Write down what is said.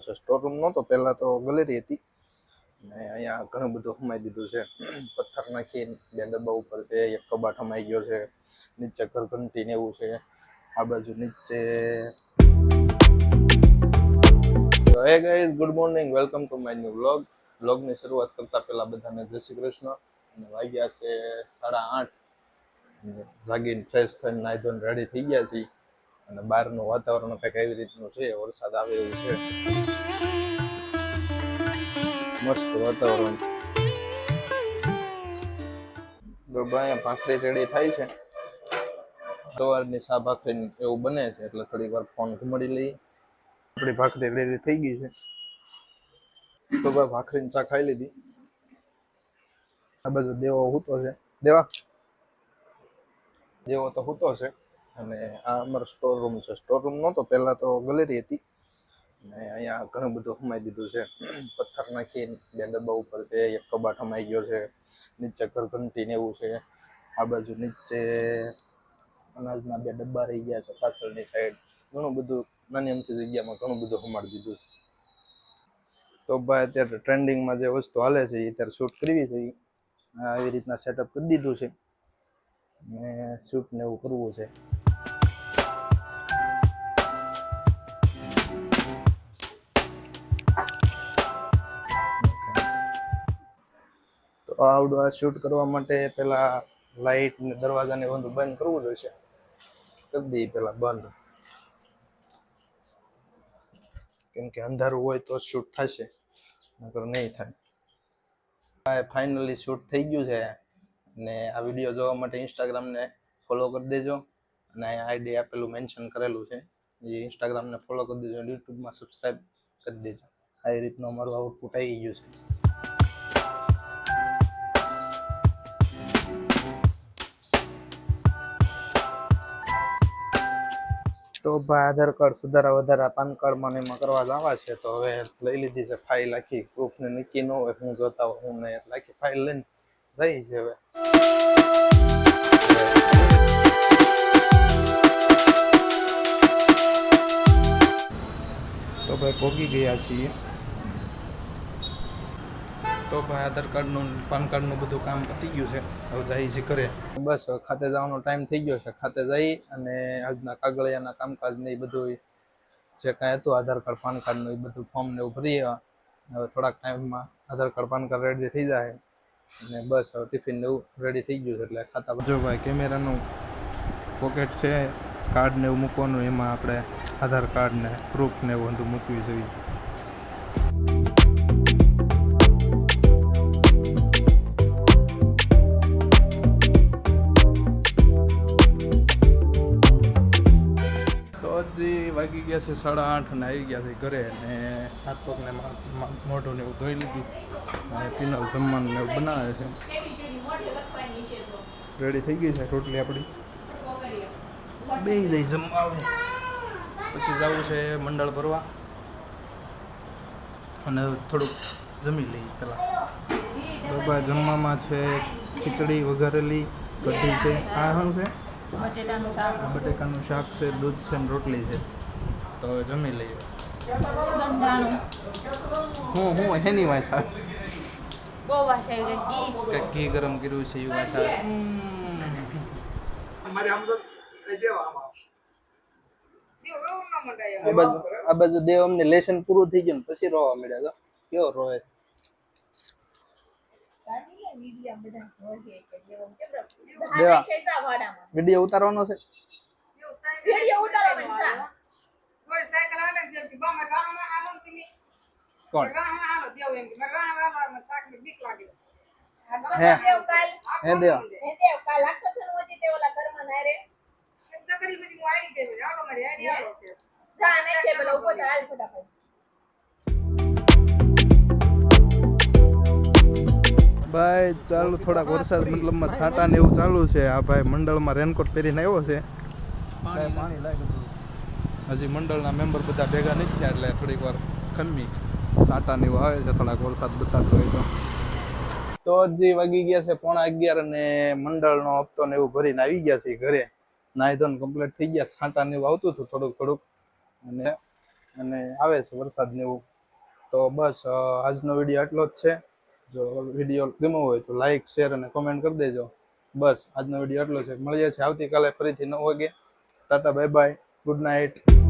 છે. Store room નહોતો, પહેલા તો ગેલેરી હતી ને અહીંયા ઘણું બધું સમાઈ દીધું છે. પથ્થર નાખી 2 ડબ્બા ઉપર છે, એક કબાટ સમાઈ ગયો છે, નીચે ઘરઘંટી ને એવું છે, આ બાજુ નીચે. Hey guys, good morning, welcome to my new vlog. વ્લોગની શરૂઆત કરતા પહેલા બધાને જય શ્રી કૃષ્ણ. અને વાગ્યા છે 8:30. જાગીને ફ્રેશ થઈને નાહી ધોઈને રેડી થઈ ગયા છીએ અને બહારનું વાતાવરણ કંઈક એવી રીતનું છે, વરસાદ આવે એવું છે. મસ્ત વાતાવરણ. અહીંયા ભાખરી રેડી થાય છે, સવારની સા ભાખરી એવું બને છે, એટલે થોડીક વાર ફોન ઘુમાડી લઈએ. આપણી ભાખરી રેડી થઈ ગઈ છે, તો ભાઈ ભાખરીની ચા ખાઈ લીધી. આ બાજુ દેવો હૂતો છે, દેવો તો હૂતો છે. અને આ અમારો સ્ટોર રૂમ છે. સ્ટોર રૂમ નહોતો, પહેલા તો ગેલેરી હતી ને અહીંયા ઘણું બધું સમાઈ દીધું છે. પથ્થર નાખી 2 ડબ્બા ઉપર છે, એક કબાટ સમાઈ ગયો છે, નીચે ઘરઘંટી ને એવું છે, આ બાજુ નીચે અનાજના 2 ડબ્બા રહી ગયા છે પાછળની સાઈડ. ઘણું બધું નાની અમથી જગ્યામાં ઘણું બધું સમાડી દીધું છે. તો ભાઈ અત્યારે ટ્રેન્ડિંગમાં જે વસ્તુ હાલે છે એ અત્યારે શૂટ કરવી છે. આવી રીતના સેટઅપ કરી દીધું છે ને શૂટ ને એવું કરવું છે. તો આવડું આ શૂટ કરવા માટે પેલા લાઇટ ને દરવાજા ને બધું બંધ કરવું જોઈશે. કરી દઈએ પેલા બંધ, કેમ કે અંધારું હોય તો શૂટ થશે, નકર નહીં થાય. ફાઇનલી શૂટ થઈ ગયું છે અને આ વિડીયો જોવા માટે ઇન્સ્ટાગ્રામને ફોલો કરી દેજો અને અહીંયા આઈડી આપેલું મેન્શન કરેલું છે, એ ઇન્સ્ટાગ્રામને ફોલો કરી દેજો, યુટ્યુબમાં સબસ્ક્રાઈબ કરી દેજો. આવી રીતનું અમારું આઉટપુટ આવી ગયું છે. તો ભાઈ આધાર કાર્ડ સુધારા વધારા પાન કાર્ડમાં એમાં કરવા જવા છે, તો હવે લઈ લીધી છે ફાઇલ. આખી પ્રૂફને નક્કી ન હોય હું જોતા હોય હું નહીં, એટલે આખી ફાઇલ લઈને જઈ છે હવે. તો ભાઈ પહોંચી ગયા છીએ. તો ભાઈ આધાર કાર્ડનું પાન કાર્ડનું બધું કામ પતી ગયું છે, હવે જઈ છે ઘરે. બસ ખાતે જવાનો ટાઈમ થઈ ગયો છે. ખાતે જઈ અને આજના કાગળિયાના કામકાજ ને એ બધું જે કાંઈ હતું આધાર કાર્ડ પાન કાર્ડનું એ બધું ફોર્મ ને એવું ભરી હવે થોડાક ટાઈમમાં આધાર કાર્ડ પાન કાર્ડ રેડી થઈ જાય અને બસ હવે ટિફિન ને એવું રેડી થઈ ગયું છે. એટલે ખાતા જો ભાઈ કેમેરાનું પોકેટ છે, કાર્ડ ને એવું મૂકવાનું, એમાં આપણે આધાર કાર્ડ ને પ્રૂફ ને એવું બધું મૂકવી જોઈએ. વાગી ગયા છે 8:30 અને આવી ગયા છે ઘરે ને હાથ પગને મોઢું ને એવું ધોઈ લીધું અને પીનલ જમવાનું ને એવું બનાવે છે. રેડી થઈ ગઈ છે રોટલી આપણી, બે જઈ જમવા. પછી જવું છે મંડળ ભરવા અને થોડુંક જમી લઈએ પહેલાં. બાબા જમવામાં છે ખીચડી વઘારેલી, કઢી છે, આ શું છે બટેકાનું શાક છે, દૂધ છે ને રોટલી છે. તો હવે જમી લઈએ. હું એની વાસા ઘી ગરમ કર્યું છે એ વાસા. આ બાજુ દેવ અમને લેસન પૂરું થઈ ગયું પછી રોવા મળ્યા. તો કેવો રોવે. વિડીયો ઉતારવાનો છે. કોણ હે દેવ ભાઈ ચાલુ થોડાક વરસાદ મતલબમાં છાંટા ને એવું ચાલુ છે. આ ભાઈ મંડળમાં રેનકોટ પહેરીને આવ્યો છે. હજી મંડળના મેમ્બર બધા ભેગા નથી થયા એટલે થોડીક વાર ખમી છાંટા ને એવું આવે છે. થોડાક વરસાદ બતાતો હોય તો હજી વાગી ગયા છે 11:15 અને મંડળનો હપ્તો ને એવું ભરીને આવી ગયા છે ઘરે. નાહી ધોઈને કમ્પ્લીટ થઈ ગયા. છાંટા ને એવું આવતું હતું થોડુંક અને આવે છે વરસાદ ને એવું. તો બસ આજનો વિડીયો આટલો જ છે. જો વિડીયો ગમ્યો હોય તો લાઈક શેર અને કોમેન્ટ કરી દેજો. બસ આજનો વિડીયો આટલો છે. મળીએ છીએ આવતીકાલે ફરીથી 9 વાગે. Tata bye bye, good night.